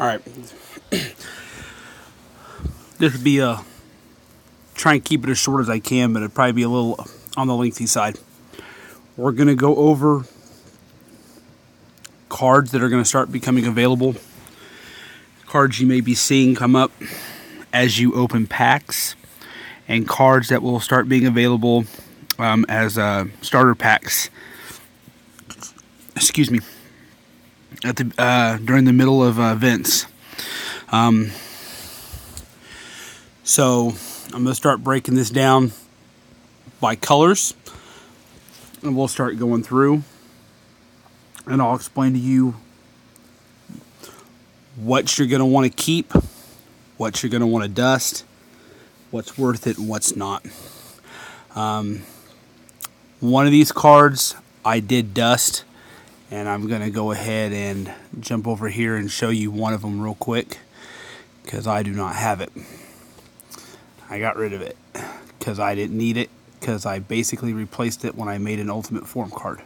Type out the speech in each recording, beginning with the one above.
Alright. This would be try and keep it as short as I can, but it'd probably be a little on the lengthy side. We're going to go over cards that are going to start becoming available. Cards you may be seeing come up as you open packs. And cards that will start being available as starter packs. Excuse me. At the during the middle of events. So I'm going to start breaking this down by colors, and we'll start going through, and I'll explain to you what you're going to want to keep, what you're going to want to dust, what's worth it and what's not. One of these cards I did dust, and I'm going to go ahead and jump over here and show you one of them real quick, because I do not have it. I got rid of it because I didn't need it, because I basically replaced it when I made an Ultimate Form card.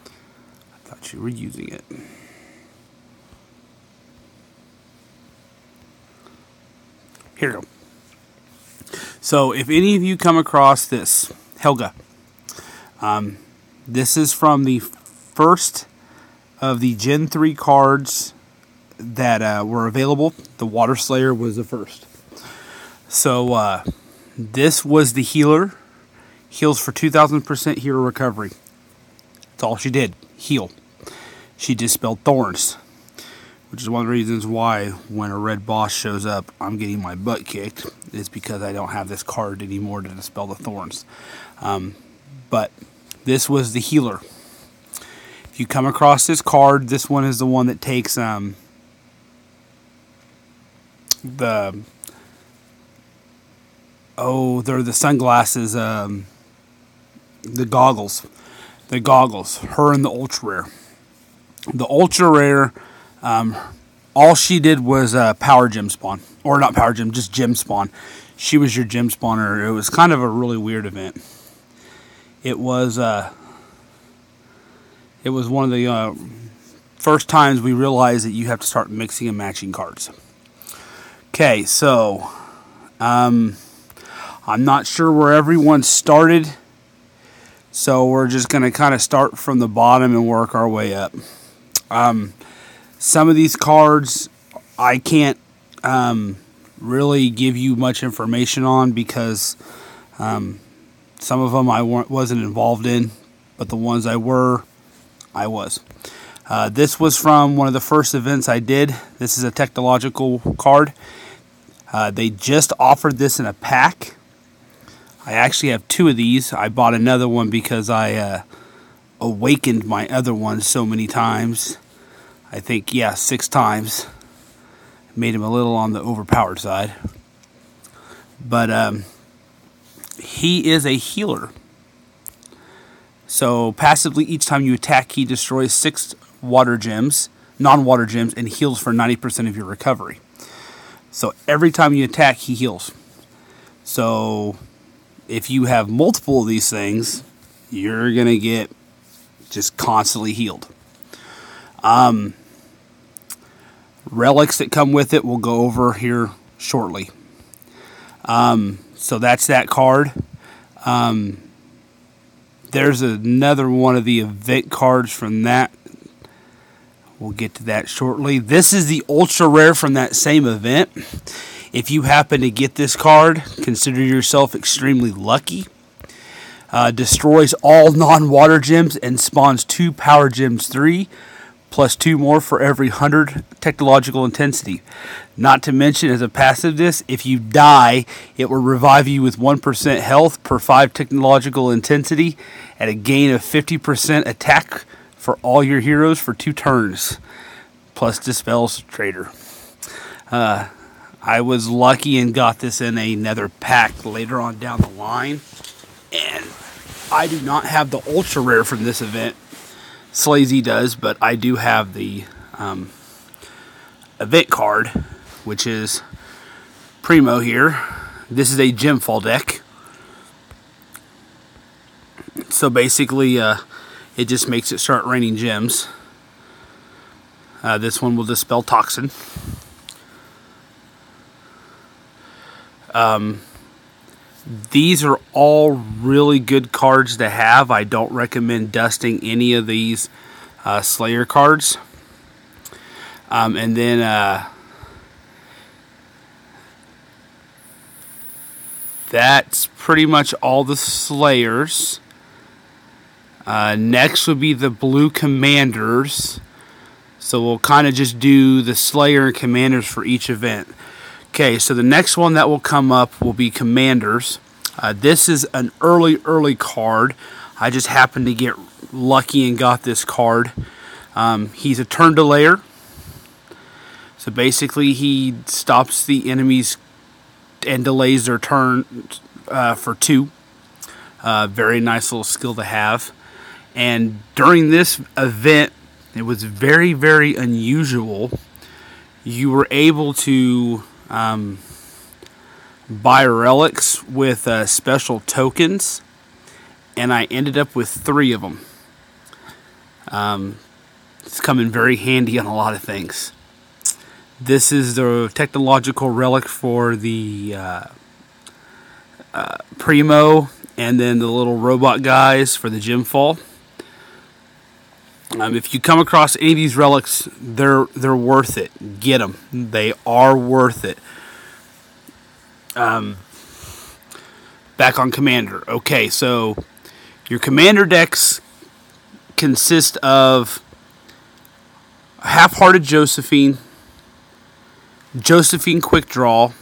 I thought you were using it. Here we go. So if any of you come across this, Helga, this is from the first of the Gen 3 cards that were available. The Water Slayer was the first. So this was the healer. Heals for 2,000% hero recovery. That's all she did. Heal. She dispelled thorns. Which is one of the reasons why when a red boss shows up, I'm getting my butt kicked. Is because I don't have this card anymore to dispel the thorns. But this was the healer. If you come across this card, this one is the one that takes they're the sunglasses, the goggles. The goggles. Her and the ultra rare. The ultra rare, all she did was power gem spawn. Or not power gem, just gem spawn. She was your gem spawner. It was kind of a really weird event. It was one of the first times we realized that you have to start mixing and matching cards. Okay, so I'm not sure where everyone started, so we're just going to kind of start from the bottom and work our way up. Some of these cards I can't really give you much information on, because some of them I wasn't involved in, but the ones I was. This was from one of the first events I did. This is a technological card. They just offered this in a pack. I actually have two of these. I bought another one because I awakened my other one so many times. I think, 6 times. Made him a little on the overpowered side. But he is a healer. So passively, each time you attack, he destroys 6 water gems, non-water gems, and heals for 90% of your recovery. So every time you attack, he heals. So if you have multiple of these things, you're going to get just constantly healed. Relics that come with it we'll go over here shortly. So that's that card. There's another one of the event cards from that. We'll get to that shortly. This is the ultra rare from that same event. If you happen to get this card, consider yourself extremely lucky. Destroys all non-water gems and spawns 2 power gems 3, plus 2 more for every 100 technological intensity. Not to mention, as a passive this, if you die, it will revive you with 1% health per 5 technological intensity at a gain of 50% attack for all your heroes for 2 turns, plus dispels traitor. I was lucky and got this in another pack later on down the line, and I do not have the ultra rare from this event. Slazy does, but I do have the event card, which is Primo here. This is a gem fall deck. So basically, it just makes it start raining gems. This one will dispel toxin. These are all really good cards to have. I don't recommend dusting any of these Slayer cards. And then that's pretty much all the Slayers. Next would be the blue Commanders. So we'll kind of just do the Slayer and Commanders for each event. Okay, so the next one that will come up will be Commanders. This is an early card. I just happened to get lucky and got this card. He's a turn delayer. So basically he stops the enemies and delays their turn for 2. Very nice little skill to have. And during this event, it was very, very unusual. You were able to buy relics with special tokens, and I ended up with 3 of them. It's come in very handy on a lot of things. This is the technological relic for the Primo, and then the little robot guys for the gem fall. If you come across any of these relics, they're worth it. Get them. They are worth it. Back on Commander. Okay, so your Commander decks consist of Half-Hearted Josephine, Josephine Quick Draw,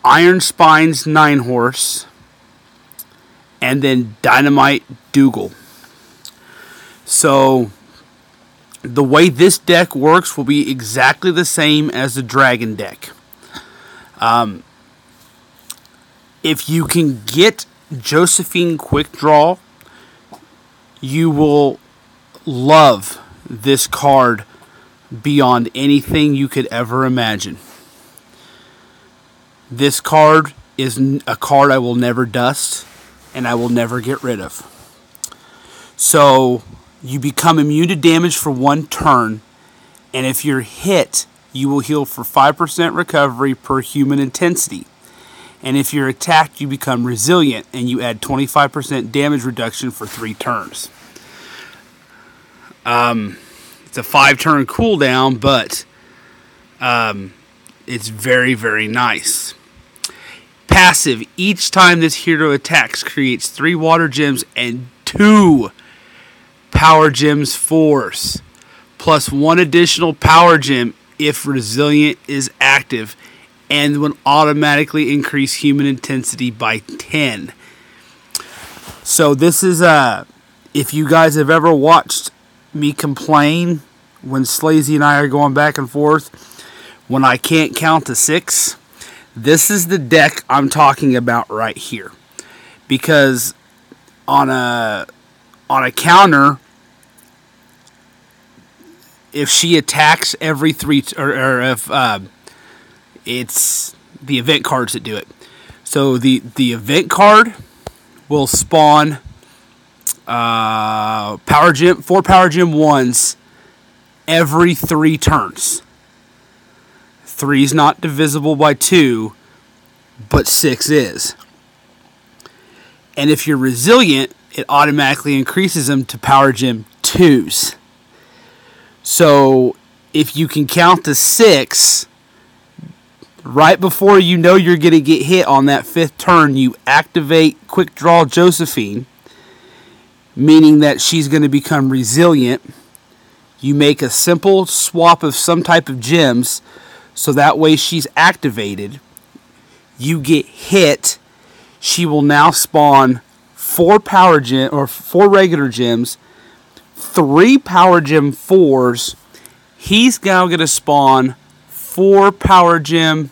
Iron Spines 9 Horse, and then Dynamite Dougal. So the way this deck works will be exactly the same as the Dragon deck. If you can get Josephine Quick Draw, you will love this card beyond anything you could ever imagine. This card is a card I will never dust and I will never get rid of. So you become immune to damage for 1 turn, and if you're hit, you will heal for 5% recovery per human intensity. And if you're attacked, you become resilient, and you add 25% damage reduction for 3 turns. It's a 5-turn cooldown, but it's very, very nice. Passive. Each time this hero attacks, creates 3 water gems and 2 power gems force, plus 1 additional power gem if resilient is active, and will automatically increase human intensity by 10. So this is if you guys have ever watched me complain when Slazy and I are going back and forth when I can't count to 6, this is the deck I'm talking about right here. Because on a counter, if she attacks every 3, or if it's the event cards that do it. So the event card will spawn 4 power gem 1s every 3 turns. 3 is not divisible by 2, but 6 is. And if you're resilient, it automatically increases them to power gem 2s. So if you can count to 6, right before you know you're going to get hit on that 5th turn, you activate Quick Draw Josephine, meaning that she's going to become resilient. You make a simple swap of some type of gems, so that way she's activated. You get hit. She will now spawn 4 power gem or 4 regular gems, 3 power gem 4s. He's now going to spawn 4 power gem.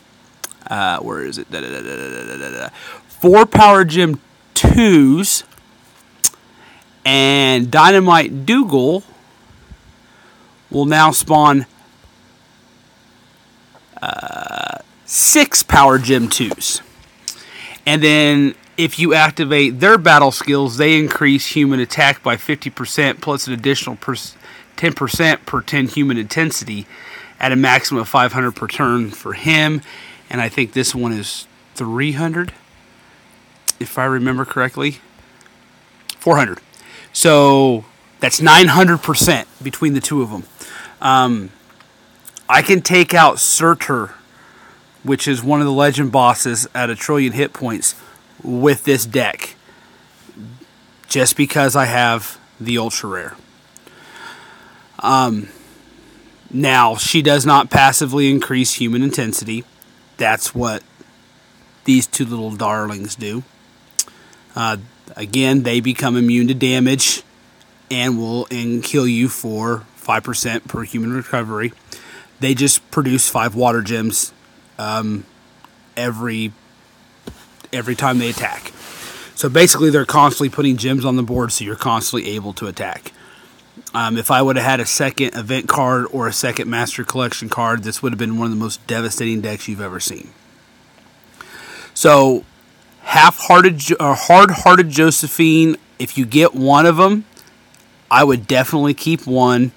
Where is it? 4 power gem 2s, and Dynamite Dougal will now spawn 6 power gem 2s. And then If you activate their battle skills, they increase human attack by 50% plus an additional 10% per 10 human intensity at a maximum of 500 per turn for him. And I think this one is 300, if I remember correctly. 400. So that's 900% between the two of them. I can take out Surtur, which is one of the legend bosses at 1,000,000,000 hit points, with this deck, just because I have the ultra rare. Now, she does not passively increase human intensity. That's what these two little darlings do. Again, they become immune to damage and will kill you for 5% per human recovery. They just produce 5 water gems every time they attack. So basically, they're constantly putting gems on the board, so you're constantly able to attack. If I would have had a second event card or a second Master Collection card, this would have been one of the most devastating decks you've ever seen. So, hard-hearted Josephine, if you get one of them, I would definitely keep one.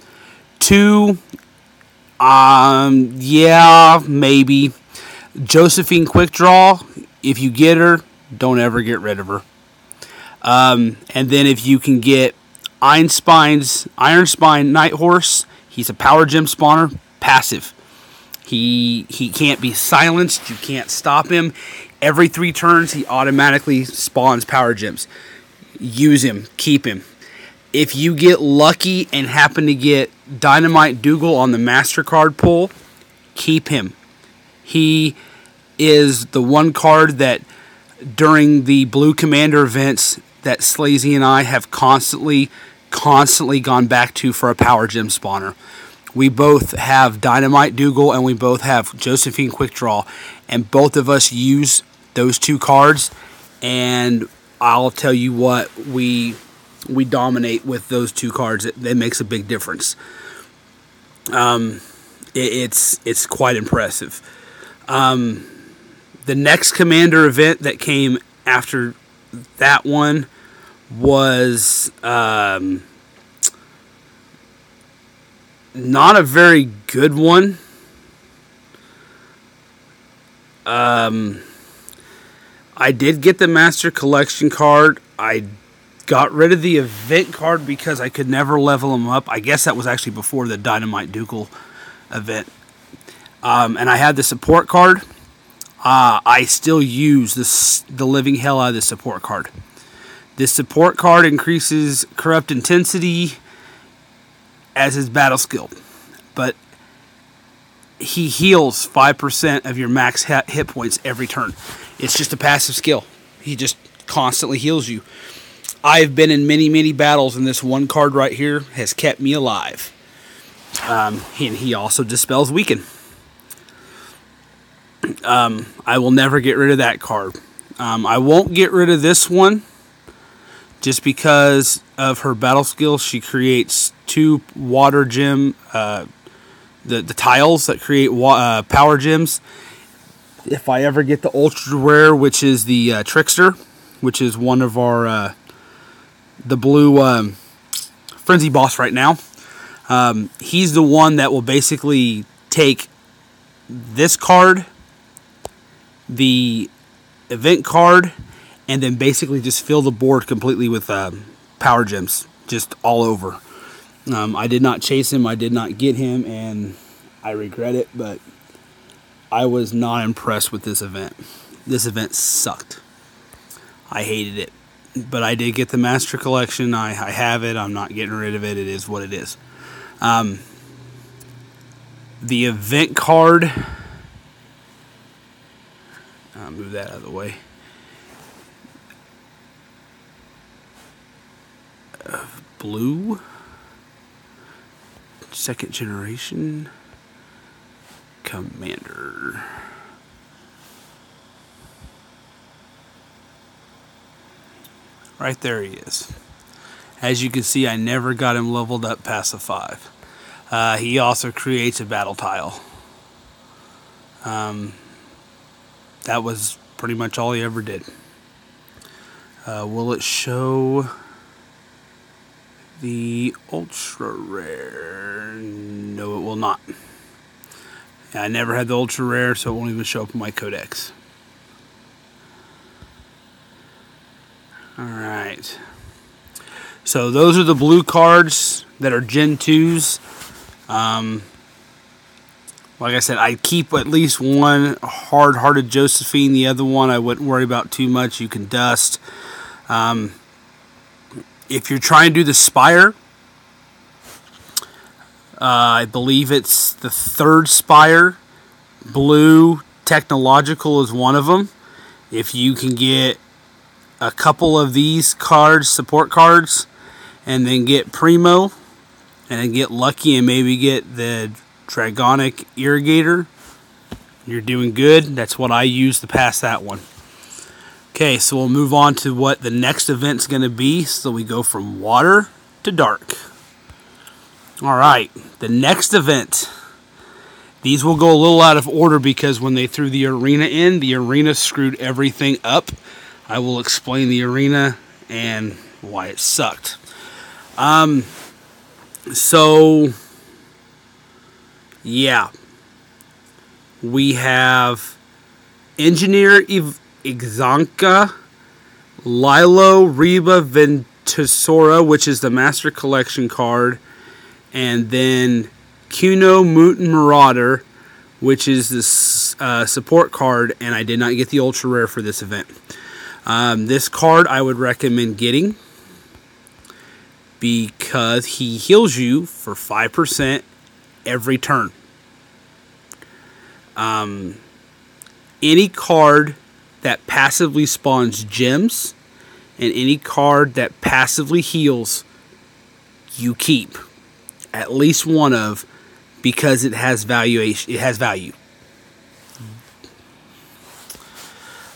2, yeah, maybe. Josephine Quick Draw, if you get her, don't ever get rid of her. And then if you can get Iron Spine Night Horse, he's a power gem spawner, passive. He can't be silenced, you can't stop him. Every 3 turns, he automatically spawns power gems. Use him, keep him. If you get lucky and happen to get Dynamite Dougal on the Master Card pull, keep him. He is the one card that during the Blue Commander events that Slazy and I have constantly gone back to for a power gem spawner. We both have Dynamite Dougal and we both have Josephine Quick Draw, and both of us use those 2 cards, and I'll tell you what, we dominate with those 2 cards. It makes a big difference. It's quite impressive. The next Commander event that came after that one was not a very good one. I did get the Master Collection card. I got rid of the event card because I could never level them up. I guess that was actually before the Dynamite Dougal event. And I had the support card. I still use the living hell out of the support card. This support card increases Corrupt Intensity as his battle skill, but he heals 5% of your max hit points every turn. It's just a passive skill. He just constantly heals you. I've been in many battles, and this one card right here has kept me alive. And he also dispels Weaken. I will never get rid of that card. I won't get rid of this one just because of her battle skill. She creates 2 water gem, the tiles that create power gems. If I ever get the ultra rare, which is the Trickster, which is one of our the blue frenzy boss right now, he's the one that will basically take this card, the event card, and then basically just fill the board completely with power gems, just all over. I did not chase him, I did not get him, and I regret it, but I was not impressed with this event. This event sucked. I hated it. But I did get the Master Collection. I have it. I'm not getting rid of it. It is what it is. The event card, I'll move that out of the way. Blue, 2nd generation Commander. Right there he is. As you can see, I never got him leveled up past a 5. He also creates a battle tile. That was pretty much all he ever did. Will it show the ultra rare? No, it will not. I never had the ultra rare, so it won't even show up in my codex. Alright. So those are the blue cards that are Gen 2s. Like I said, I'd keep at least one hard-hearted Josephine. The other one I wouldn't worry about too much. You can dust. If you're trying to do the Spire, I believe it's the 3rd Spire. Blue Technological is one of them. If you can get a couple of these cards, support cards, and then get Primo, and then get lucky and maybe get the Dragonic Irrigator, you're doing good. That's what I use to pass that one. Okay, so we'll move on to what the next event's going to be. So we go from water to dark. Alright, the next event. These will go a little out of order because when they threw the arena in, the arena screwed everything up. I will explain the arena and why it sucked. So, yeah. We have Engineer Ixanka, Lilo Reba Ventusora, which is the Master Collection card, and then Kuno Mutant Marauder, which is this support card, and I did not get the ultra rare for this event. This card I would recommend getting because he heals you for 5% every turn. Any card that passively spawns gems and any card that passively heals, you keep at least one of, because it has valuation. It has value.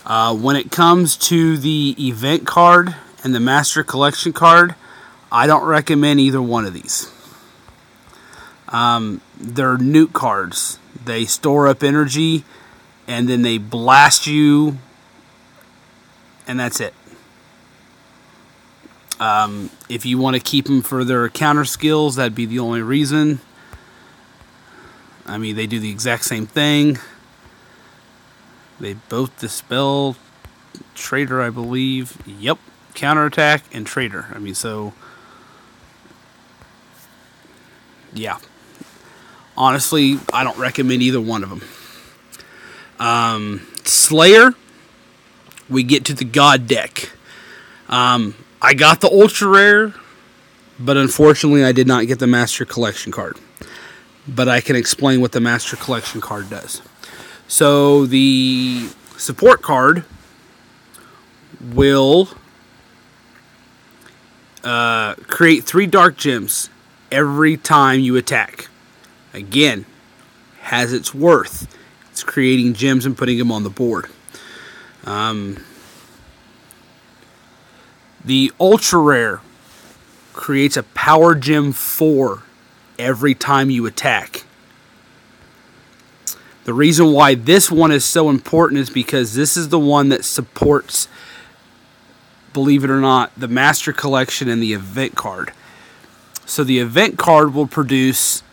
When it comes to the event card and the Master Collection card, I don't recommend either one of these. They're nuke cards. They store up energy and then they blast you, and that's it. If you want to keep them for their counter skills, that'd be the only reason. I mean, they do the exact same thing. They both dispel Traitor, I believe. Yep. Counterattack and Traitor. I mean, so... yeah. Honestly, I don't recommend either one of them. Slayer. We get to the God deck. I got the Ultra Rare, but unfortunately I did not get the Master Collection card. But I can explain what the Master Collection card does. So the support card will create 3 dark gems every time you attack. Again, has its worth. It's creating gems and putting them on the board. The Ultra Rare creates a Power Gem 4 every time you attack. The reason why this one is so important is because this is the one that supports, believe it or not, the Master Collection and the event card. So the event card will produce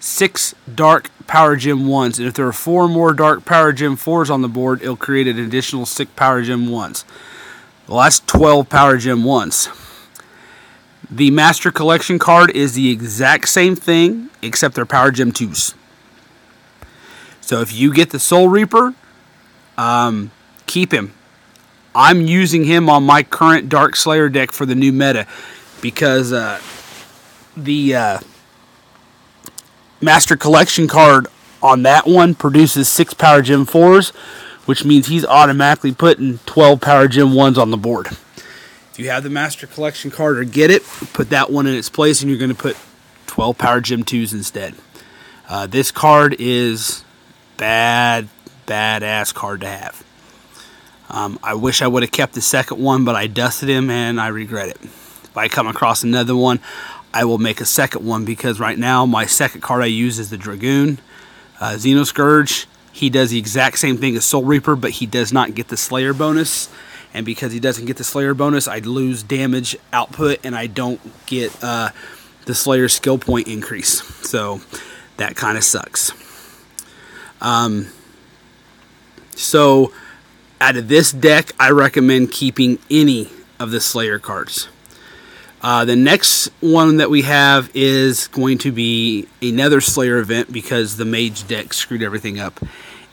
6 Dark Power Gem 1s, and if there are 4 more Dark Power Gem 4s on the board, it'll create an additional 6 Power Gem 1s. Well, that's 12 Power Gem 1s. The Master Collection card is the exact same thing, except they're Power Gem 2s. So if you get the Soul Reaper, keep him. I'm using him on my current Dark Slayer deck for the new meta, because the Master Collection card on that one produces 6 Power Gem 4s, which means he's automatically putting 12 Power Gem 1s on the board. If you have the Master Collection card or get it, put that one in its place and you're going to put 12 Power Gem 2s instead. This card is badass card to have. I wish I would have kept the second one, but I dusted him and I regret it. If I come across another one, I will make a second one, because right now my second card I use is the Dragoon, Xenoscourge. He does the exact same thing as Soul Reaper, but he does not get the Slayer bonus. and because he doesn't get the Slayer bonus, I lose damage output, and I don't get the Slayer skill point increase. So that kind of sucks. So out of this deck, I recommend keeping any of the Slayer cards. The next one that we have is going to be another Slayer event because the Mage deck screwed everything up.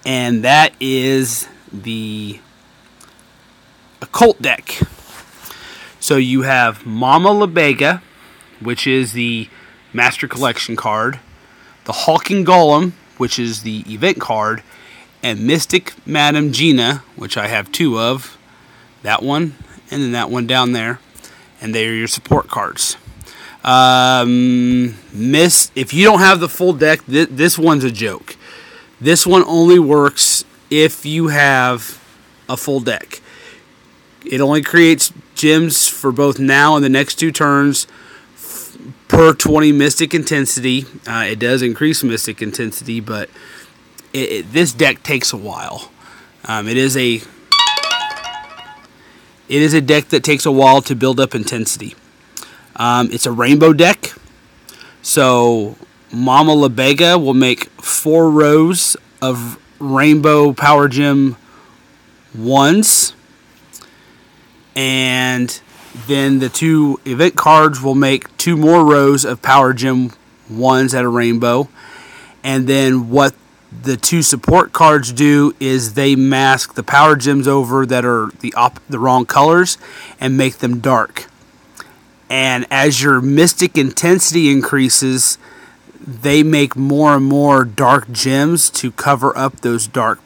And that is the Occult deck. So you have Mama Lebega, which is the Master Collection card, the Hulking Golem, which is the event card, and Mystic Madam Gina, which I have 2 of. That one, and then that one down there. And they are your support cards. If you don't have the full deck, this one's a joke. This one only works if you have a full deck. It only creates gems for both now and the next 2 turns per 20 Mystic Intensity. It does increase Mystic Intensity, but this deck takes a while. It is a deck that takes a while to build up intensity. It's a rainbow deck. So Mama Lebega will make 4 rows of rainbow Power Gem 1s. And then the 2 event cards will make 2 more rows of Power Gem 1s at a rainbow. And then what the 2 support cards do is they mask the Power Gems over that are the wrong colors and make them dark. And as your Mystic Intensity increases, they make more and more dark gems to cover up those dark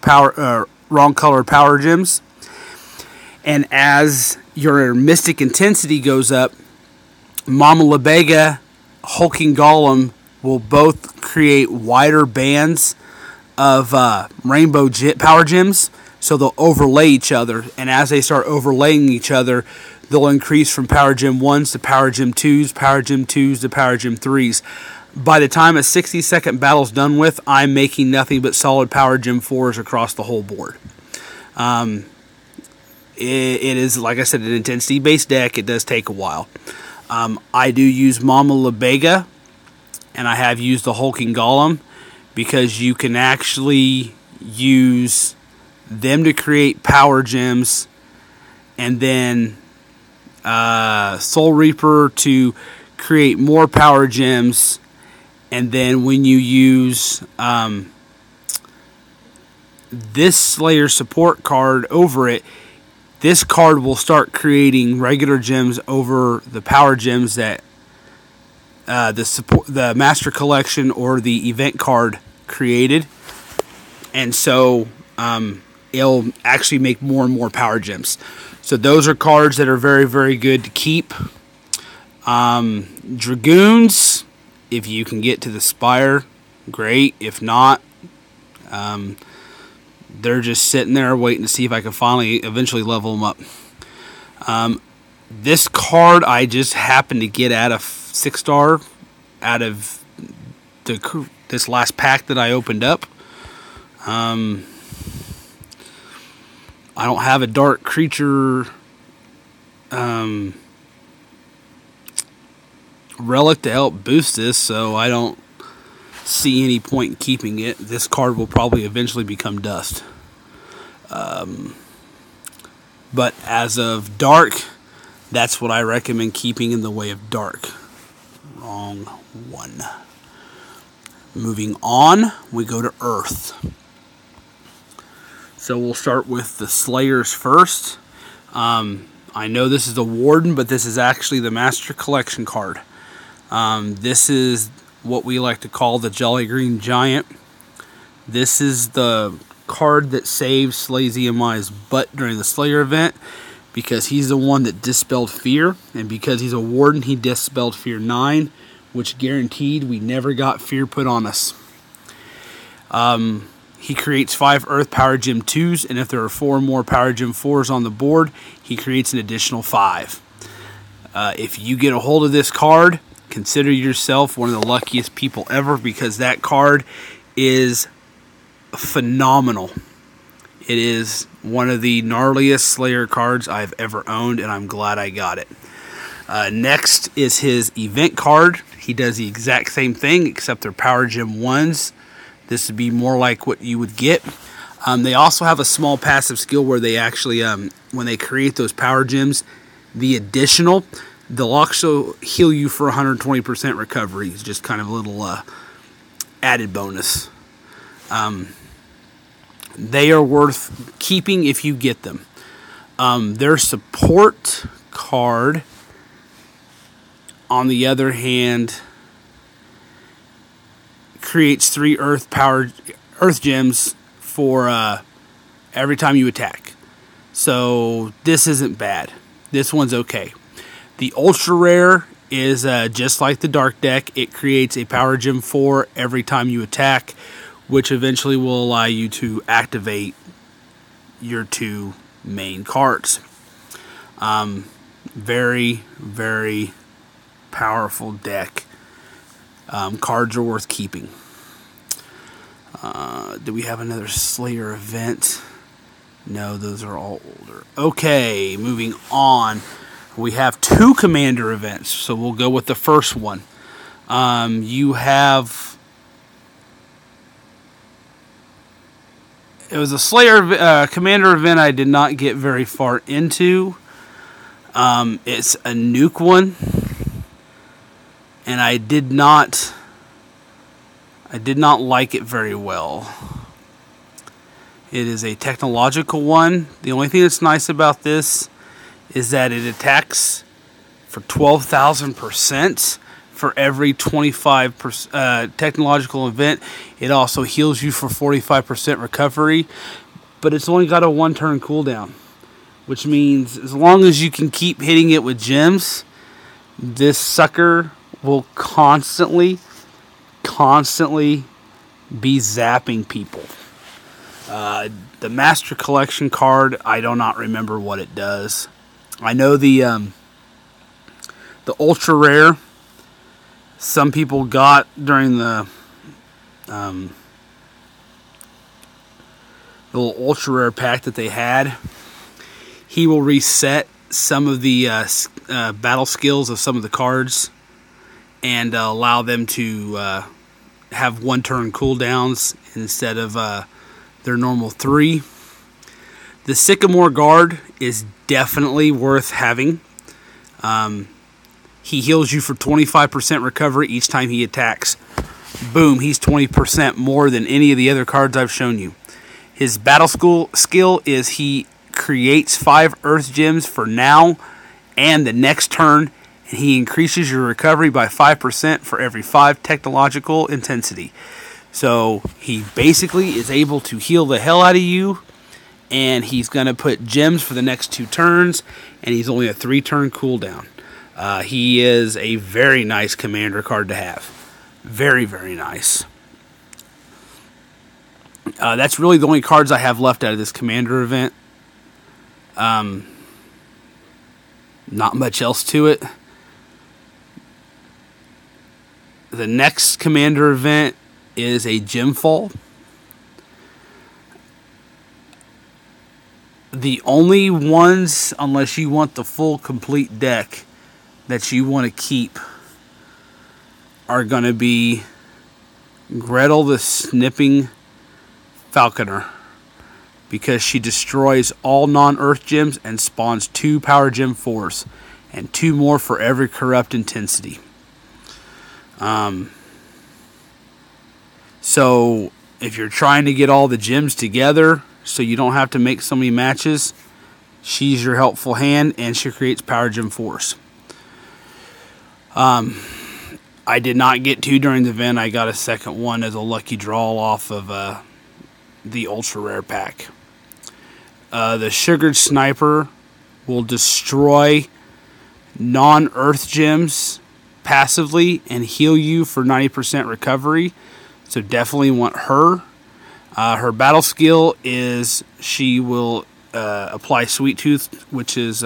wrong colored Power Gems. And as your Mystic Intensity goes up, Mama Lebega, Hulking Golem will both create wider bands of rainbow Power Gems, so they'll overlay each other, and as they start overlaying each other, they'll increase from Power Gem 1s to Power Gem 2s, Power Gem 2s to Power Gem 3s. By the time a 60-second battle's done with, I'm making nothing but solid Power Gem 4s across the whole board. It is, like I said, an intensity-based deck. It does take a while. I do use Mama Lebega, and I have used the Hulking Golem, because you can actually use them to create Power Gems, and then Soul Reaper to create more Power Gems, and then when you use this Slayer support card over it, this card will start creating regular gems over the Power Gems that the Master Collection or the event card created, and so it'll actually make more and more Power Gems. So those are cards that are very, very good to keep. Dragoons, if you can get to the Spire, great. If not, they're just sitting there waiting to see if I can eventually level them up. This card I just happened to get out of 6-star out of this last pack that I opened up. I don't have a dark creature relic to help boost this, so I don't see any point in keeping it. This card will probably eventually become dust. But as of dark, that's what I recommend keeping in the way of dark. Wrong one. Moving on, we go to Earth. So we'll start with the Slayers first. I know this is the Warden, but this is actually the Master Collection card. This is what we like to call the Jolly Green Giant. This is the card that saves Slazy Amai's butt during the Slayer event, because he's the one that dispelled fear, and because he's a Warden, he dispelled fear 9, which guaranteed we never got fear put on us. He creates 5 Earth Power Gem 2s, and if there are 4 more Power Gem 4s on the board, he creates an additional 5. If you get a hold of this card, consider yourself one of the luckiest people ever, because that card is phenomenal. It is one of the gnarliest Slayer cards I've ever owned, and I'm glad I got it. Next is his event card. He does the exact same thing, except they're Power Gem 1s. This would be more like what you would get. They also have a small passive skill where they actually, when they create those Power Gems, the additional, they'll also heal you for 120% recovery. It's just kind of a little added bonus. They are worth keeping if you get them. Their support card, on the other hand, creates 3 Earth Gems for every time you attack. So this isn't bad. This one's okay. The Ultra Rare is just like the Dark deck. It creates a Power Gem 4 every time you attack, which eventually will allow you to activate your 2 main cards. Very, very powerful deck. Cards are worth keeping. Do we have another Slayer event? No, those are all older. Okay, moving on. We have 2 Commander events, so we'll go with the first one. You have... It was a Slayer Commander event I did not get very far into. It's a nuke one, and I did not like it very well. It is a technological one. The only thing that's nice about this is that it attacks for 12,000% for every 25% technological event. It also heals you for 45% recovery, but it's only got a 1-turn cooldown, which means as long as you can keep hitting it with gems, this sucker will constantly be zapping people. The Master Collection card, I do not remember what it does. I know the Ultra Rare, some people got during the little Ultra Rare pack that they had. He will reset some of the battle skills of some of the cards and allow them to have 1-turn cooldowns instead of their normal 3. The Sycamore Guard is definitely worth having. He heals you for 25% recovery each time he attacks. Boom, he's 20% more than any of the other cards I've shown you. His battle skill is he creates 5 Earth Gems for now and the next turn, and he increases your recovery by 5% for every 5 technological intensity. So he basically is able to heal the hell out of you, and he's going to put gems for the next 2 turns, and he's only a 3-turn cooldown. He is a very nice commander card to have. Very, very nice. That's really the only cards I have left out of this commander event. Not much else to it. The next commander event is a Gemfall. The only ones, unless you want the full complete deck, that you want to keep are going to be Gretel the Snipping Falconer, because she destroys all non-Earth Gems and spawns 2 Power Gem 4s and 2 more for every corrupt intensity. So if you're trying to get all the gems together so you don't have to make so many matches, she's your helpful hand, and she creates Power Gem 4s. I did not get 2 during the event. I got a second one as a lucky draw off of the Ultra Rare pack. The Sugared Sniper will destroy non-Earth Gems passively and heal you for 90% recovery. So definitely want her. Her battle skill is she will apply Sweet Tooth, which is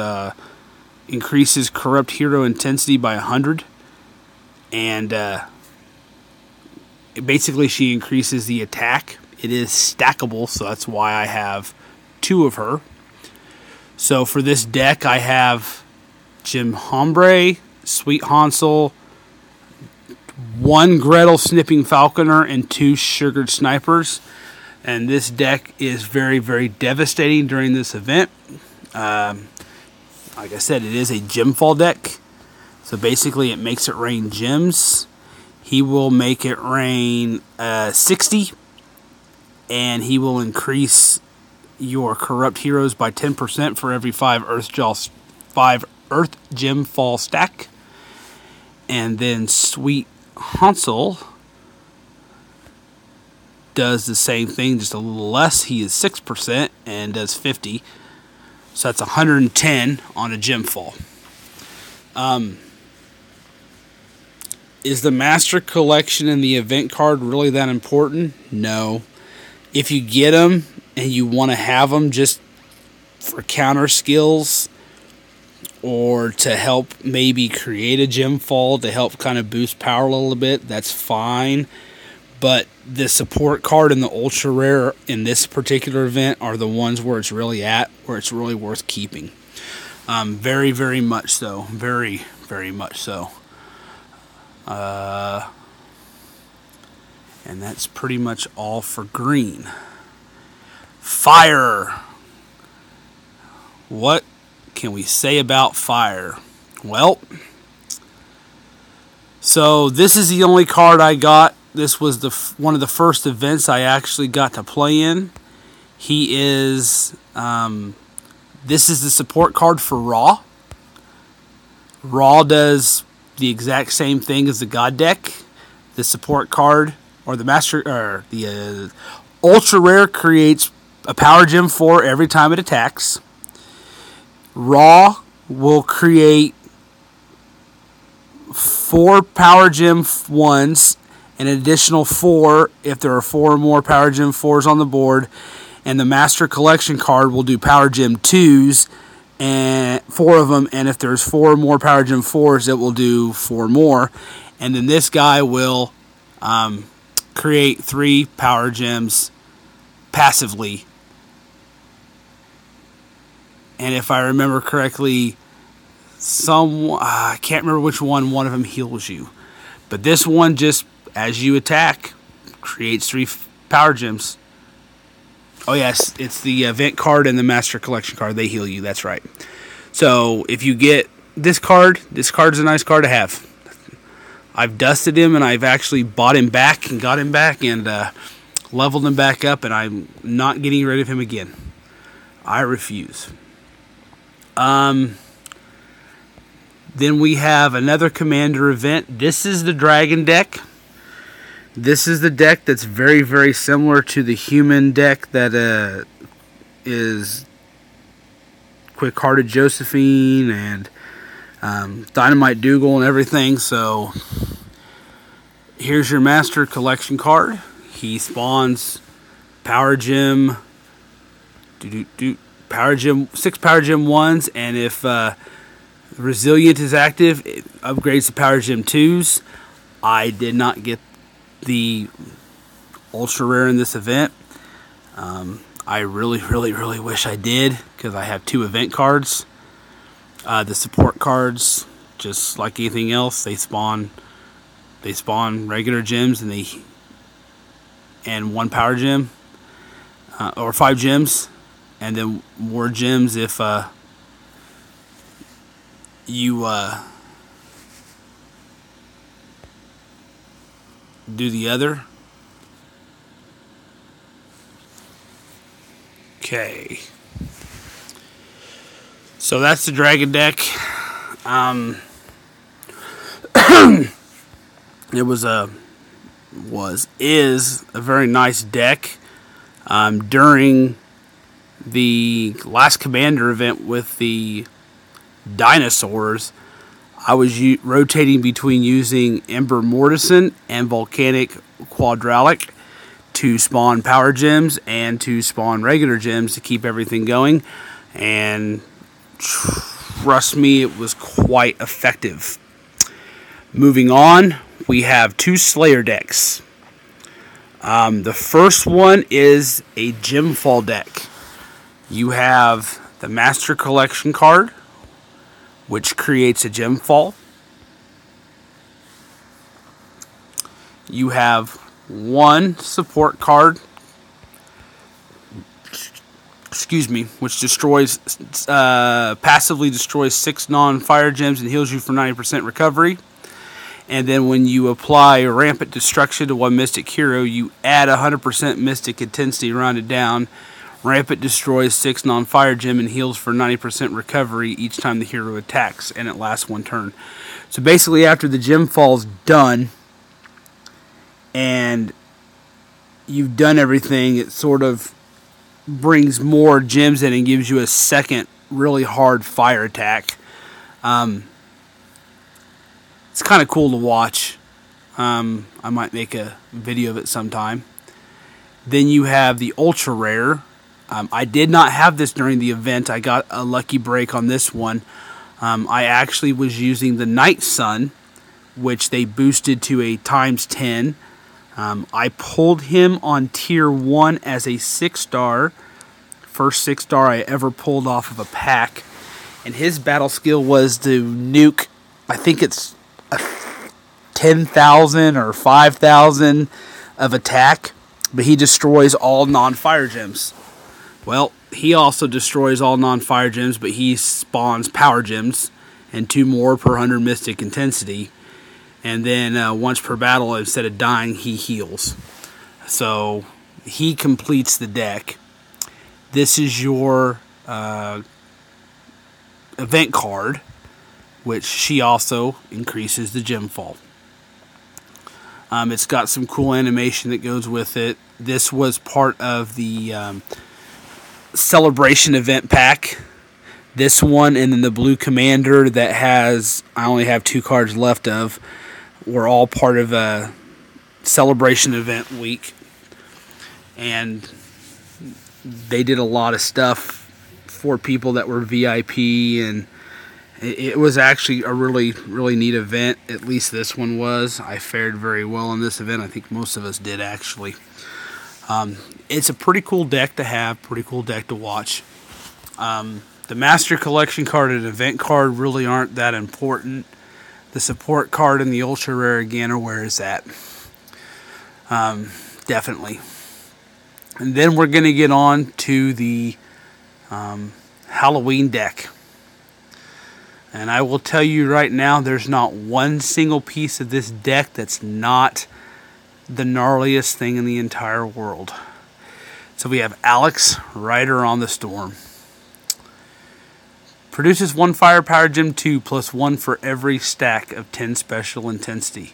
increases corrupt hero intensity by 100, and basically she increases the attack. It is stackable, so that's why I have 2 of her. So for this deck, I have Jim Hombre, Sweet Hansel, 1 Gretel Snipping Falconer, and 2 Sugared Snipers. And this deck is very, very devastating during this event. Like I said, it is a gem fall deck. So basically it makes it rain gems. He will make it rain 60. And he will increase your corrupt heroes by 10% for every 5 Earth Gem Fall stack. And then Sweet Hansel does the same thing, just a little less. He is 6% and does 50. So that's 110 on a Gem Fall. Is the Master Collection and the event card really that important? No. If you get them and you want to have them just for counter skills or to help maybe create a gem fall to help kind of boost power a little bit, that's fine. But the support card and the ultra rare in this particular event are the ones where it's really at, where it's really worth keeping. Very, very much so. Very, very much so. And that's pretty much all for green. Fire. What can we say about fire? Well, so this is the only card I got. This was one of the first events I actually got to play in. He is, this is the support card for Raw. Raw does the exact same thing as the God deck. The support card, or the Master, or the Ultra Rare creates a Power Gem 4 every time it attacks. Raw will create 4 Power Gem 1s, an additional 4 if there are 4 or more Power Gem 4s on the board. And the Master Collection card will do Power Gem 2s, and 4 of them. And if there's 4 or more Power Gem 4s, it will do 4 more. And then this guy will create 3 Power Gems passively. And if I remember correctly, I can't remember which one of them heals you. But this one, just as you attack, creates 3 Power Gems. Oh yes, it's the event card and the Master Collection card. They heal you, that's right. So if you get this card's a nice card to have. I've dusted him and I've actually bought him back and got him back and leveled him back up, and I'm not getting rid of him again. I refuse. Then we have another Commander event. This is the Dragon deck. This is the deck that's very, very similar to the human deck that is Quick-Hearted Josephine and Dynamite Dougal and everything. So here's your Master Collection card. He spawns Power Gem, 6 Power Gem 1s, and if Resilient is active, it upgrades to Power Gem 2s. I did not get the Ultra Rare in this event. I really, really, really wish I did, because I have 2 event cards. The support cards, just like anything else, they spawn regular gems and 1 Power Gem, or 5 gems, and then more gems if you do the other. Okay. So that's the Dragon deck. It is a very nice deck. During the last Commander event with the dinosaurs, I was rotating between using Ember Mortison and Volcanic Quadralic to spawn Power Gems and to spawn regular gems to keep everything going. And trust me, it was quite effective. Moving on, we have 2 Slayer decks. The first one is a Gemfall deck. You have the Master Collection card, which creates a gem fall. You have one support card, which destroys, passively destroys 6 non-fire gems and heals you for 90% recovery. And then when you apply Rampant Destruction to one Mystic Hero, you add 100% Mystic Intensity rounded down. Rampant destroys 6 non-fire gem and heals for 90% recovery each time the hero attacks, and it lasts 1 turn. So basically, after the gem fall's done, and you've done everything, it sort of brings more gems in and gives you a second really hard fire attack. It's kind of cool to watch. I might make a video of it sometime. Then you have the Ultra Rare. I did not have this during the event. I got a lucky break on this one. I actually was using the Night Sun, which they boosted to a ×10. I pulled him on tier 1 as a 6-star. First 6-star I ever pulled off of a pack. And his battle skill was to nuke, I think it's 10,000 or 5,000 of attack, but he destroys all non-fire gems. Well, he also destroys all non-fire gems, but he spawns power gems and 2 more per 100 Mystic Intensity. And then once per battle, instead of dying, he heals. So he completes the deck. This is your event card, which she also increases the gem fall. It's got some cool animation that goes with it. This was part of the celebration event pack. This one and then the Blue Commander that has, I only have 2 cards left of, were all part of a celebration event week. And they did a lot of stuff for people that were VIP, and it was actually a really, really neat event. At least this one was. I fared very well in this event. I think most of us did, actually. It's a pretty cool deck to have, pretty cool deck to watch. The Master Collection card and event card really aren't that important. The support card and the Ultra Rare, again, are where it's at. Definitely. And then we're going to get on to the Halloween deck. And I will tell you right now, there's not one single piece of this deck that's not the gnarliest thing in the entire world. So we have Alex, Rider on the Storm. Produces 1 Firepower Gem 2 plus 1 for every stack of 10 special intensity.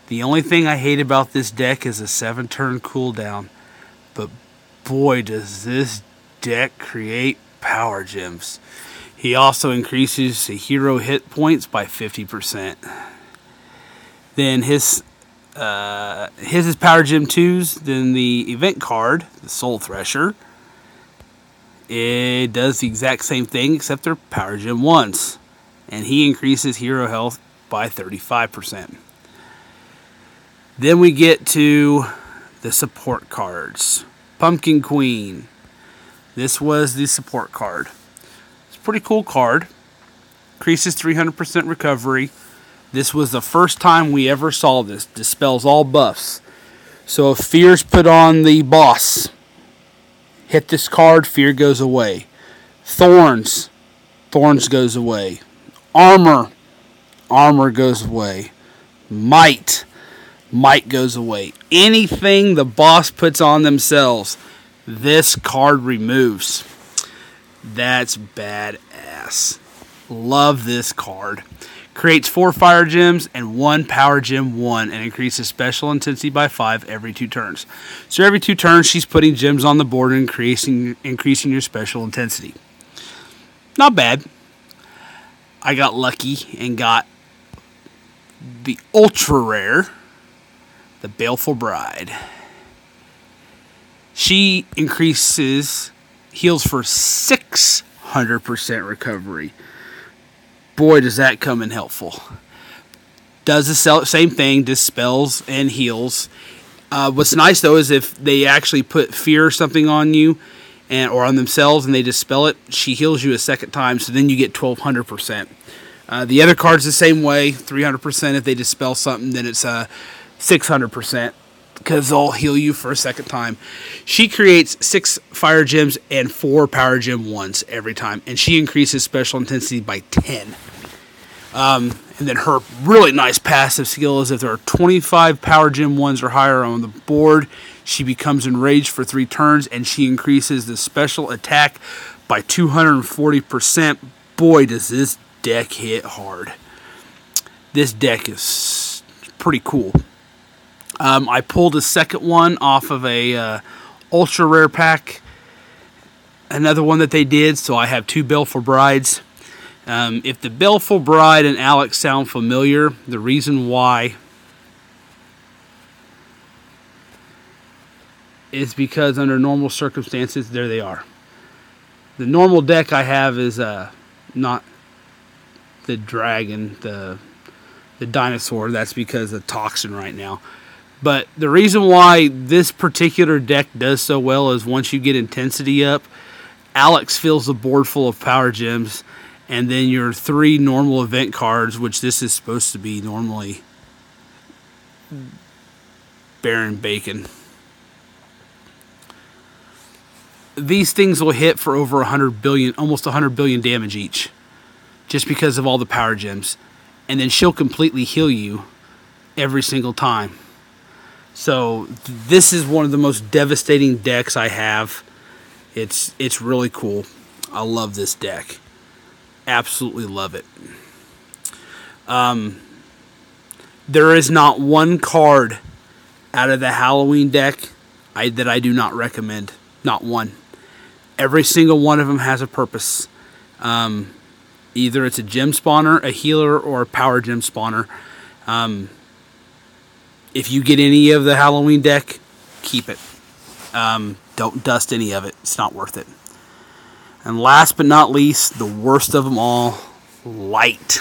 The only thing I hate about this deck is a 7-turn cooldown. But boy, does this deck create power gems. He also increases the hero hit points by 50%. Then his is Power Gem 2s. Then the event card, the Soul Thresher, it does the exact same thing except they're Power Gem 1s. And he increases hero health by 35%. Then we get to the support cards. Pumpkin Queen. This was the support card. Pretty cool card. Increases 300% recovery. This was the first time we ever saw this. Dispels all buffs. So if fear's put on the boss, hit this card, fear goes away. Thorns goes away. Armor goes away. Might goes away. Anything the boss puts on themselves, this card removes. That's badass. Love this card. Creates 4 fire gems and 1 power gem 1 and increases special intensity by 5 every 2 turns. So every 2 turns she's putting gems on the board and increasing your special intensity. Not bad. I got lucky and got the Ultra Rare, the Baleful Bride. She heals for 600% recovery. Boy, does that come in helpful. Does the same thing, dispels and heals. What's nice, though, is if they actually put fear or something on you or on themselves and they dispel it, she heals you a second time, so then you get 1200%. The other card's the same way, 300%. If they dispel something, then it's 600%, because they'll heal you for a second time. She creates 6 fire gems and 4 power gem 1s every time, and she increases special intensity by 10. And then her really nice passive skill is if there are 25 power gem 1s or higher on the board, she becomes enraged for 3 turns, and she increases the special attack by 240%. Boy, does this deck hit hard. This deck is pretty cool. I pulled a second one off of a ultra rare pack, another one that they did, so I have 2 Baleful Brides. If the Baleful Bride and Alex sound familiar, the reason why is because under normal circumstances, there they are. The normal deck I have is not the dragon, the dinosaur. That's because of toxin right now. But the reason why this particular deck does so well is once you get intensity up, Alex fills the board full of power gems, and then your 3 normal event cards, which this is supposed to be normally Baron Bacon. These things will hit for over 100 billion, almost 100 billion damage each, just because of all the power gems. And then she'll completely heal you every single time. So this is one of the most devastating decks I have. It's really cool. I love this deck. Absolutely love it. There is not one card out of the Halloween deck that I do not recommend. Not one. Every single one of them has a purpose. Either it's a gem spawner, a healer, or a power gem spawner. If you get any of the Halloween deck, keep it. Don't dust any of it. It's not worth it. And last but not least, the worst of them all, Light.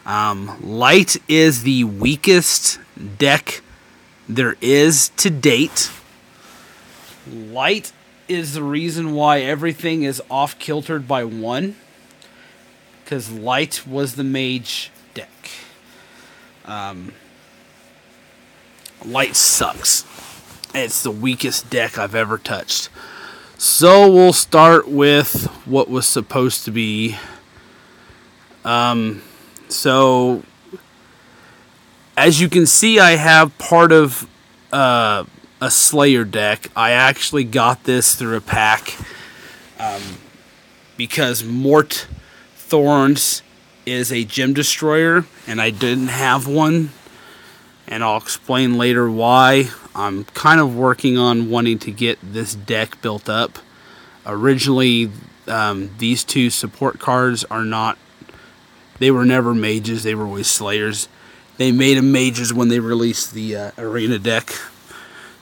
Light is the weakest deck there is to date. Light is the reason why everything is off-kiltered by 1. Because Light was the mage deck. Light sucks. It's the weakest deck I've ever touched. So we'll start with what was supposed to be. So as you can see, I have part of a Slayer deck. I actually got this through a pack because Mort Thorns is a gem destroyer, and I didn't have one. And I'll explain later why. I'm kind of working on wanting to get this deck built up. Originally, these 2 support cards are not... They were never mages. They were always slayers. They made them mages when they released the arena deck.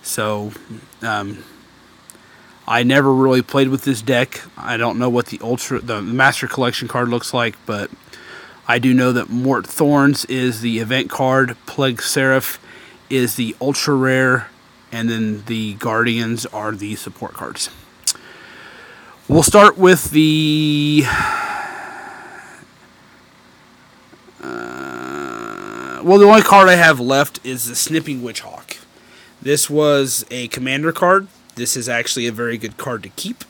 So, I never really played with this deck. I don't know what the Master Collection card looks like, but I do know that Mort Thorns is the event card, Plague Seraph is the ultra rare, and then the Guardians are the support cards. We'll start with the... well, the only card I have left is the Snipping Witchhawk. This was a commander card. This is actually a very good card to keep.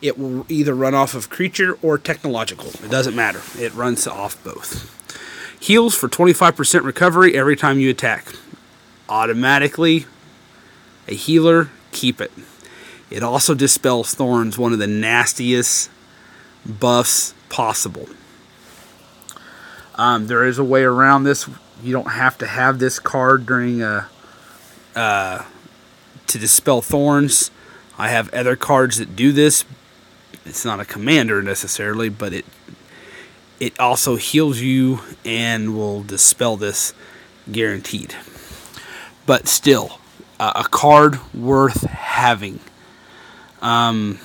It will either run off of creature or technological. It doesn't matter. It runs off both. Heals for 25% recovery every time you attack. Automatically, a healer, keep it. It also dispels thorns, one of the nastiest buffs possible. There is a way around this. You don't have to have this card during to dispel thorns. I have other cards that do this. It's not a commander necessarily, but it also heals you and will dispel this guaranteed. But still, a card worth having. Not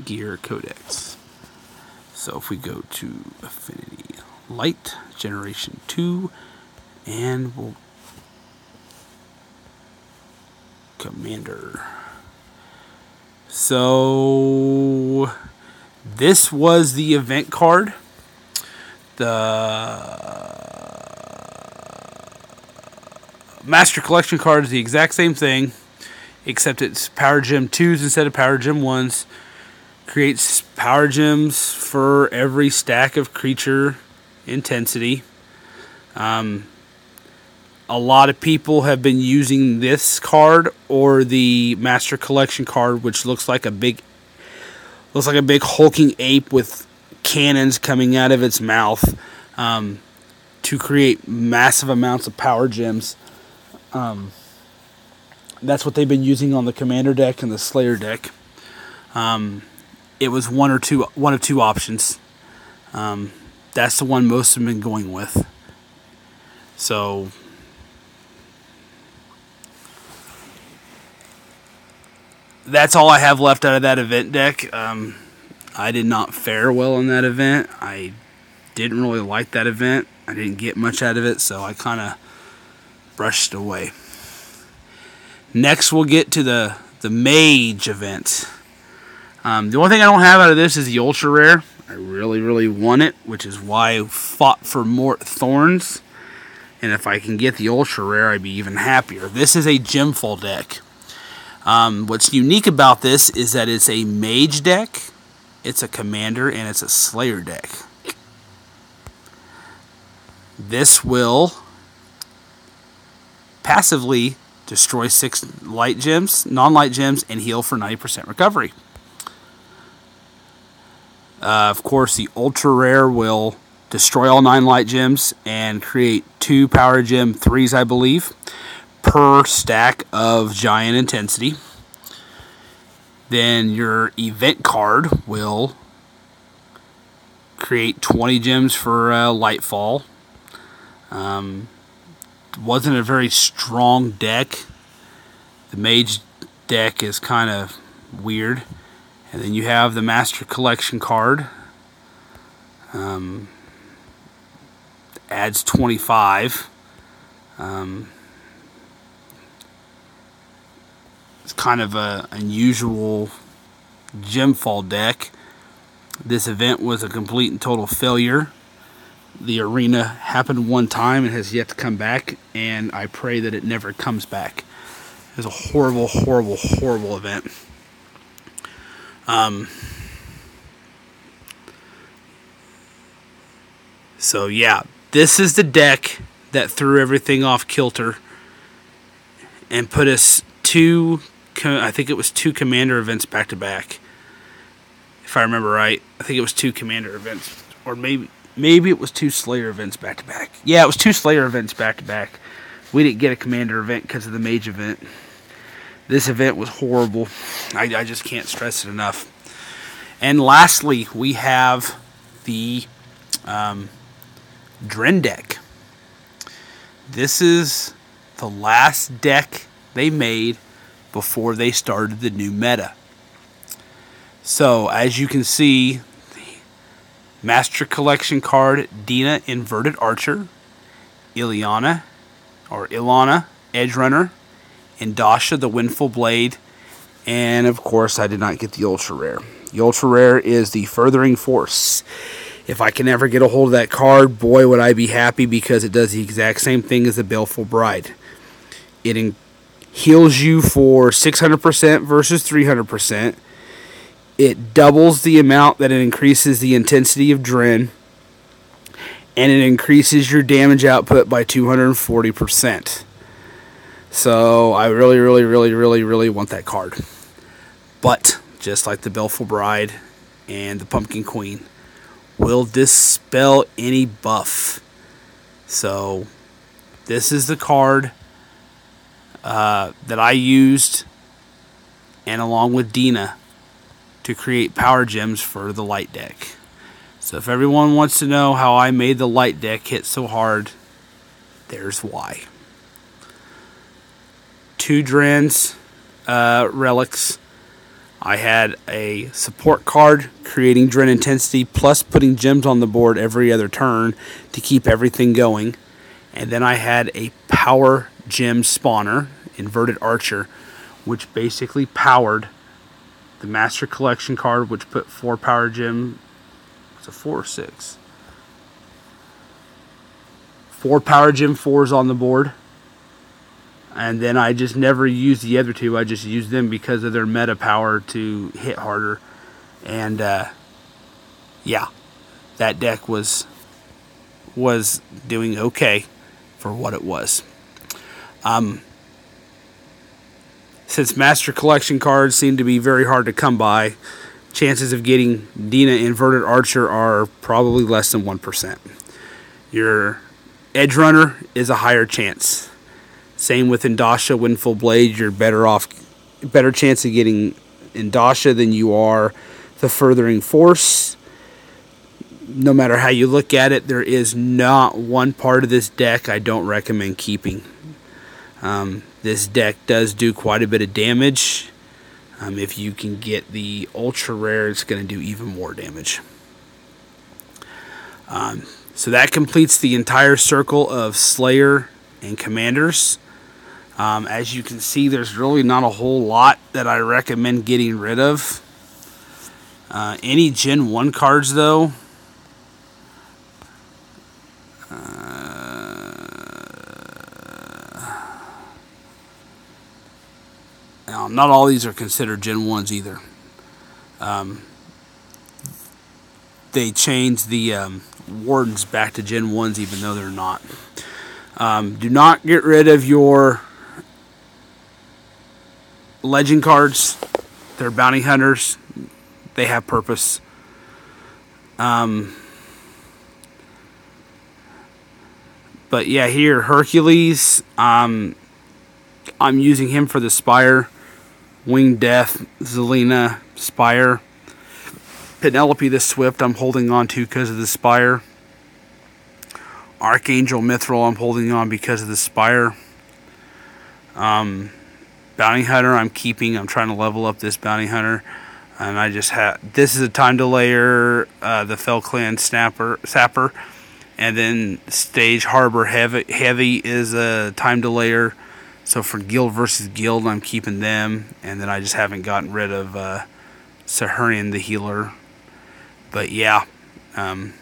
Gear Codex. So if we go to Affinity Light, Generation 2, and we'll Commander. So this was the event card. The Master Collection card is the exact same thing, except it's Power Gem 2s instead of Power Gem 1s. Creates Power Gems for every stack of creature intensity. A lot of people have been using this card or the Master Collection card, which looks like a big hulking ape with cannons coming out of its mouth, to create massive amounts of power gems. That's what they've been using on the Commander deck and the Slayer deck. It was one of two options. That's the one most have been going with. So that's all I have left out of that event deck. I did not fare well in that event. I didn't really like that event. I didn't get much out of it, so I kind of brushed it away. Next, we'll get to the Mage event. The only thing I don't have out of this is the Ultra Rare. I really, really want it, which is why I fought for more Thorns. And if I can get the Ultra Rare, I'd be even happier. This is a Gemfall deck. What's unique about this is that it's a Mage deck, it's a Commander, and it's a Slayer deck. This will passively destroy 6 light gems, non-light gems, and heal for 90% recovery. Of course, the Ultra Rare will destroy all 9 light gems and create 2 Power Gem 3s, I believe, per stack of Giant Intensity. Then your event card will create 20 gems for Lightfall. Wasn't a very strong deck. The Mage deck is kind of weird. And then you have the Master Collection card. Adds 25. It's kind of an unusual Gemfall deck. This event was a complete and total failure. The arena happened one time and has yet to come back, and I pray that it never comes back. It was a horrible, horrible, horrible event. So yeah, this is the deck that threw everything off kilter and put us I think it was 2 Commander events back to back. If I remember right, I think it was 2 Commander events, or maybe it was 2 Slayer events back to back. Yeah, it was 2 Slayer events back to back. We didn't get a Commander event because of the Mage event. This event was horrible. I just can't stress it enough. And lastly, we have the Dren deck. This is the last deck they made before they started the new meta. So, as you can see, Master Collection card, Dina Inverted Archer, Ilana, Edge Runner, and Dasha the Windful Blade, and of course I did not get the Ultra Rare. The Ultra Rare is the Furthering Force. If I can ever get a hold of that card, boy would I be happy, because it does the exact same thing as the Baleful Bride. It heals you for 600% versus 300%. It doubles the amount that it increases the intensity of Dren, and it increases your damage output by 240%. So I really, really, really, really, really want that card. But just like the Baleful Bride and the Pumpkin Queen, will dispel any buff. So this is the card that I used, and along with Dina, to create power gems for the light deck. So if everyone wants to know how I made the light deck hit so hard, there's why. 2 Dren's relics. I had a support card creating Dren Intensity, plus putting gems on the board every other turn to keep everything going. And then I had a power gem spawner, Inverted Archer, which basically powered the Master Collection card, which put 4 Power Gem. It's a 4 or 6. 4 Power Gem 4s on the board. And then I just never used the other 2. I just used them because of their meta power to hit harder. And yeah, that deck was doing okay for what it was. Since Master Collection cards seem to be very hard to come by, chances of getting Dina Inverted Archer are probably less than 1%. Your Edge Runner is a higher chance. Same with Indasha Windful Blade. You're better chance of getting Indasha than you are the Furthering Force. No matter how you look at it, there is not one part of this deck I don't recommend keeping. This deck does do quite a bit of damage. If you can get the Ultra Rare, it's going to do even more damage. So that completes the entire circle of Slayer and Commanders. As you can see, there's really not a whole lot that I recommend getting rid of. Any Gen 1 cards, though, now, not all these are considered Gen 1s either. They changed the Wardens back to Gen 1s even though they're not. Do not get rid of your Legend cards. They're bounty hunters. They have purpose. But yeah, here, Hercules. I'm using him for the Spire. Winged Death, Zelina, Spire. Penelope the Swift I'm holding on to because of the Spire. Archangel Mithril I'm holding on because of the Spire. Bounty Hunter I'm keeping. I'm trying to level up this Bounty Hunter. And I just have... This is a time delayer. The Fell Clan Sapper. And then Stage Harbor Heavy is a time delayer. So for Guild versus Guild, I'm keeping them. And then I just haven't gotten rid of Sahurian the Healer. But yeah. Gen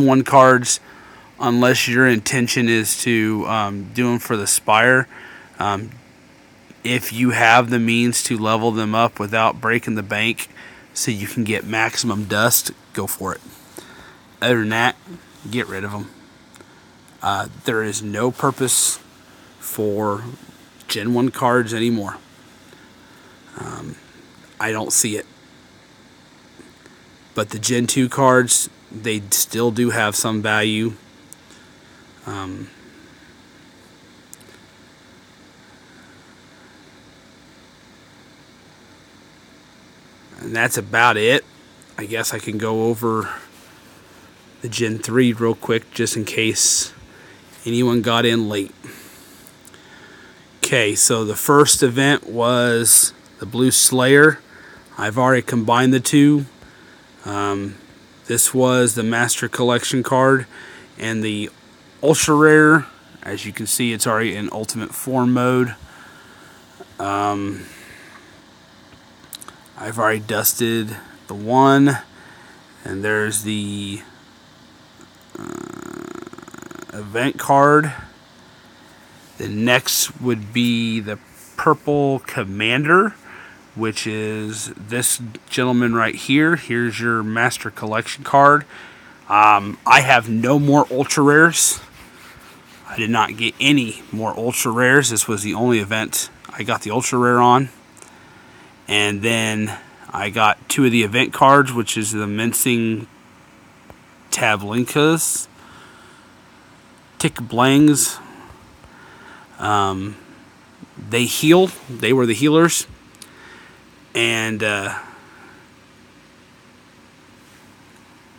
1 cards, unless your intention is to do them for the Spire, if you have the means to level them up without breaking the bank so you can get maximum dust, go for it. Other than that, get rid of them. There is no purpose for Gen 1 cards anymore. I don't see it. But the Gen 2 cards, they still do have some value. And that's about it. I guess I can go over the Gen 3 real quick just in case anyone got in late. Okay, so the first event was the Blue Slayer. I've already combined the two. This was the Master Collection card and the Ultra Rare. As you can see, it's already in Ultimate Form mode. I've already dusted the one, and there's the event card. The next would be the Purple Commander, which is this gentleman right here. Here's your Master Collection card. I have no more Ultra Rares. I did not get any more Ultra Rares. This was the only event I got the Ultra Rare on. And then I got two of the event cards, which is the Mincing Tablinkas, Tick Blangs. They healed. They were the healers. And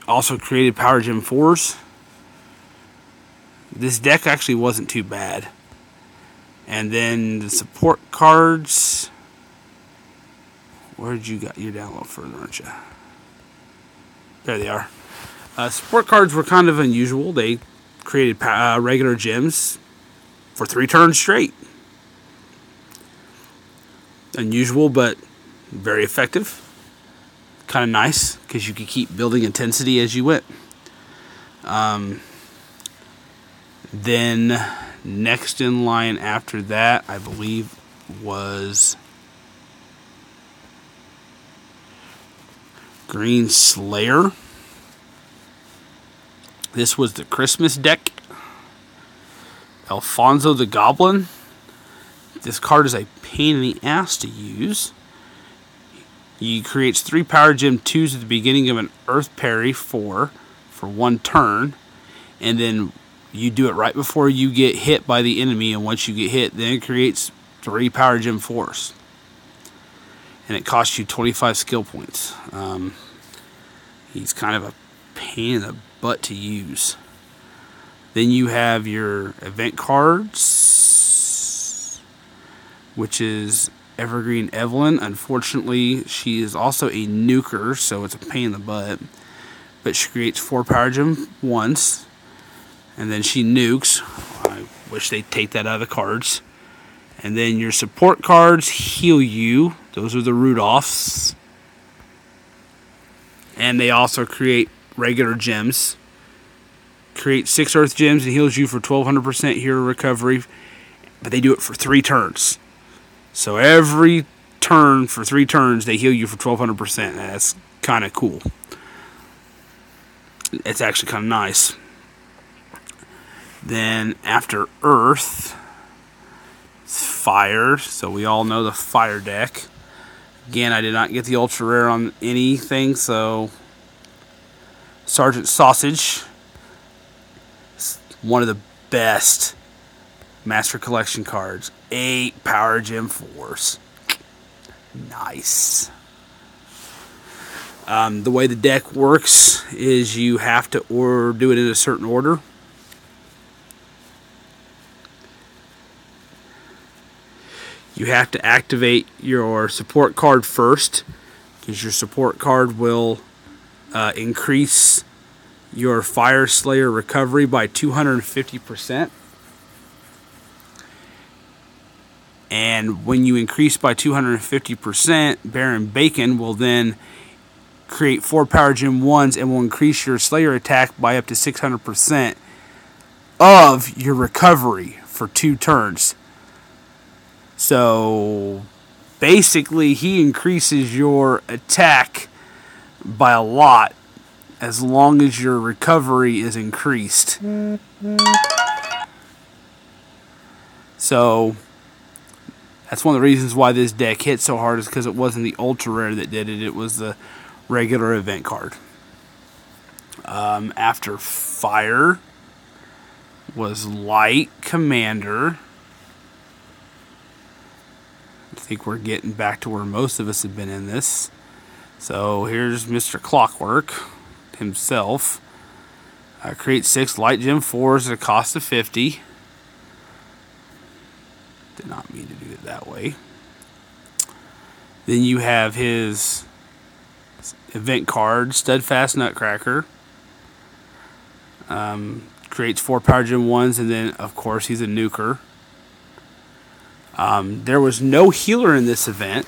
also created Power Gem 4s. This deck actually wasn't too bad. And then the support cards. Where did you got your download further, aren't you? There they are. Support cards were kind of unusual. They created regular gems for 3 turns straight. Unusual, but Very effective. Kind of nice because you could keep building intensity as you went. Then next in line after that, I believe, was Green Slayer. This was the Christmas deck. Alfonso the Goblin. This card is a pain in the ass to use. He creates 3 Power Gem 2s at the beginning of an Earth Parry for 1 turn. And then you do it right before you get hit by the enemy. And once you get hit, then it creates 3 Power Gem 4s. And it costs you 25 skill points. He's kind of a pain in the butt to use. Then you have your event cards, which is Evergreen Evelyn. Unfortunately, she is also a nuker, so it's a pain in the butt. But she creates 4 Power Gem 1s, and then she nukes. I wish they'd take that out of the cards. And then your support cards heal you. Those are the Rudolphs. And they also create regular gems. Create 6 Earth Gems and heals you for 1200% hero recovery. But they do it for 3 turns. So every turn for 3 turns, they heal you for 1200%. That's kind of cool. It's actually kind of nice. Then after Earth, it's Fire. So we all know the Fire deck. Again, I did not get the ultra rare on anything, so Sergeant Sausage, one of the best Master Collection cards. 8 Power Gem 4s. Nice. The way the deck works is you have to do it in a certain order. You have to activate your support card first, because your support card will increase your Fire Slayer recovery by 250%. And when you increase by 250%, Baron Bacon will then create 4 Power Gem 1s and will increase your Slayer attack by up to 600% of your recovery for 2 turns. So basically, he increases your attack by a lot as long as your recovery is increased. So that's one of the reasons why this deck hit so hard, is because it wasn't the ultra rare that did it. It was the regular event card. After Fire was Light Commander. I think we're getting back to where most of us have been in this. So here's Mr. Clockwork himself. Create 6 Light Gem 4s at a cost of 50. Did not mean to do it that way. Then you have his event card, Steadfast Nutcracker. Creates 4 Power Gem 1s, and then, of course, he's a nuker. There was no healer in this event,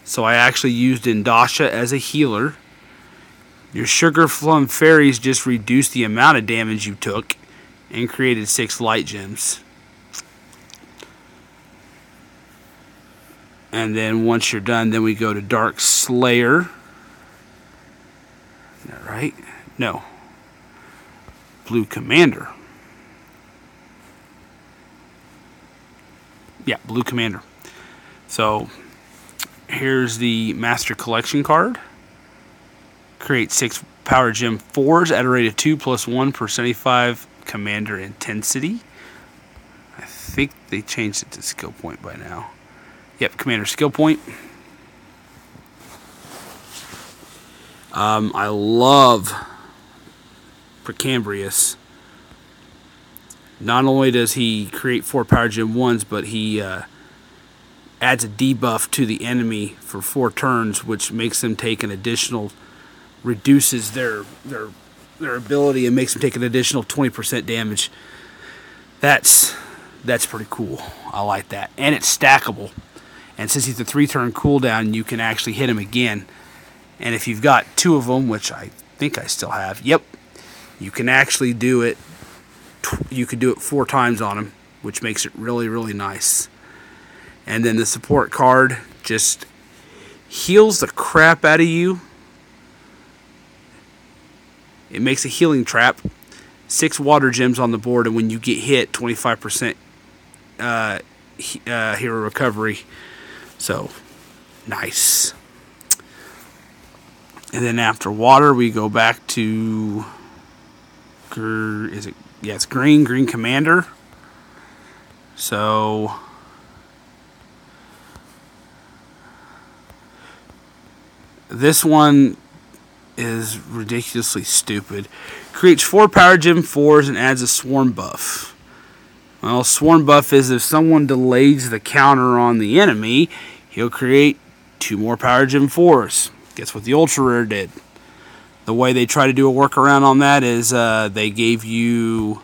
so I actually used Indasha as a healer. Your Sugar Plum Fairies just reduced the amount of damage you took and created 6 Light Gems. And then once you're done, then we go to Dark Slayer. Is that right? No. Blue Commander. Yeah, Blue Commander. So here's the Master Collection card. Create 6 Power Gem 4s at a rate of 2 + 1 per 75 Commander intensity. I think they changed it to skill point by now. Yep, Commander skill point. I love Precambrius. Not only does he create 4 Power Gem 1s, but he adds a debuff to the enemy for 4 turns, which makes them take an additional, reduces their ability and makes them take an additional 20% damage. That's pretty cool. I like that. And it's stackable. And since he's a 3-turn cooldown, you can actually hit him again. And if you've got 2 of them, which I think I still have, yep, you can actually do it. You could do it 4 times on him, which makes it really, really nice. And then the support card just heals the crap out of you. It makes a healing trap. 6 water gems on the board, and when you get hit, 25% hero recovery. So, nice. And then after water, we go back to... it's Green Commander. So... this one is ridiculously stupid. Creates 4 Power Gem 4s and adds a Swarm buff. Well, Swarm buff is if someone delays the counter on the enemy, he'll create 2 more Power Gem 4s. Guess what the Ultra Rare did? The way they try to do a workaround on that is they gave you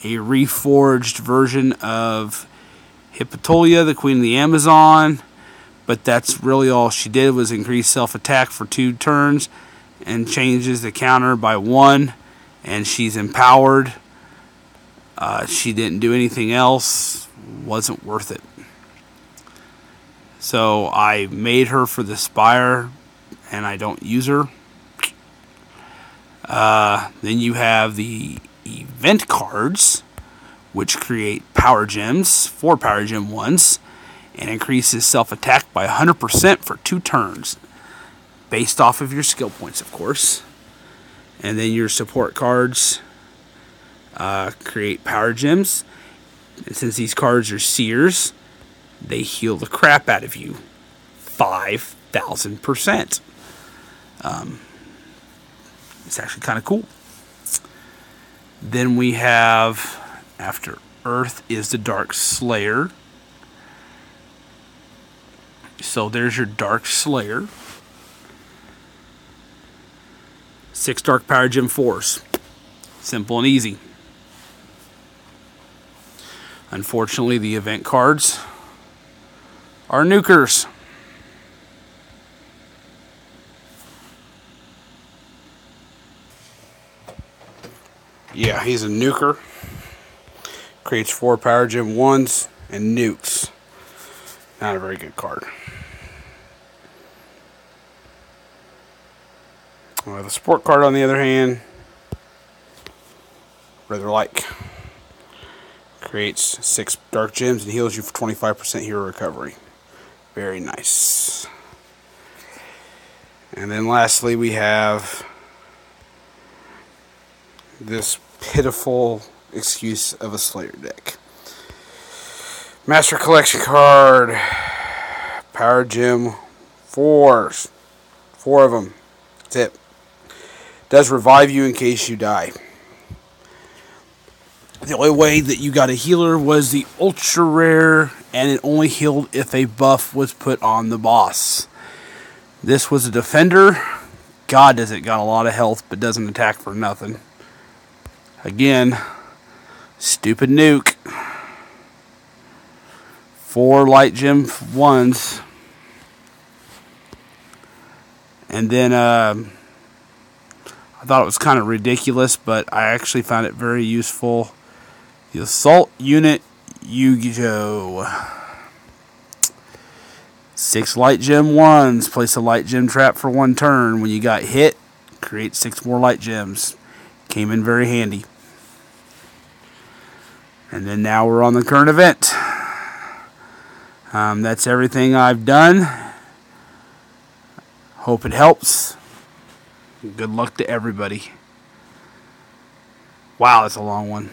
a reforged version of Hippolyta, the Queen of the Amazon. But that's really all she did, was increase self-attack for 2 turns and changes the counter by 1. And she's empowered. She didn't do anything else. Wasn't worth it. So I made her for the Spire, and I don't use her. Then you have the event cards, which create Power Gems, 4 Power Gem 1s. And increases self-attack by 100% for 2 turns. Based off of your skill points, of course. And then your support cards create Power Gems. And since these cards are Seers, they heal the crap out of you. 5,000%. It's actually kind of cool. Then we have, after Earth, is the Dark Slayer. So there's your Dark Slayer. 6 Dark Power Gem 4s. Simple and easy. Unfortunately, the event cards are nukers. Yeah, he's a nuker. Creates 4 Power Gem 1s and nukes. Not a very good card. Well, the support card, on the other hand, rather like. Creates 6 dark gems and heals you for 25% hero recovery. Very nice. And then lastly, we have this pitiful excuse of a Slayer deck. Master Collection card. Power Gem 4s. 4 of them. That's it. Does revive you in case you die. The only way that you got a healer was the Ultra Rare, and it only healed if a buff was put on the boss. This was a Defender. God, does it got a lot of health, but doesn't attack for nothing. Again, stupid nuke. 4 Light Gem 1s. And then, I thought it was kind of ridiculous, but I actually found it very useful. The Assault Unit Yu-Gi-Oh! 6 Light Gem 1s. Place a Light Gem trap for 1 turn. When you got hit, create 6 more Light Gems. Came in very handy. And then now we're on the current event. That's everything I've done. Hope it helps. Good luck to everybody. Wow, that's a long one.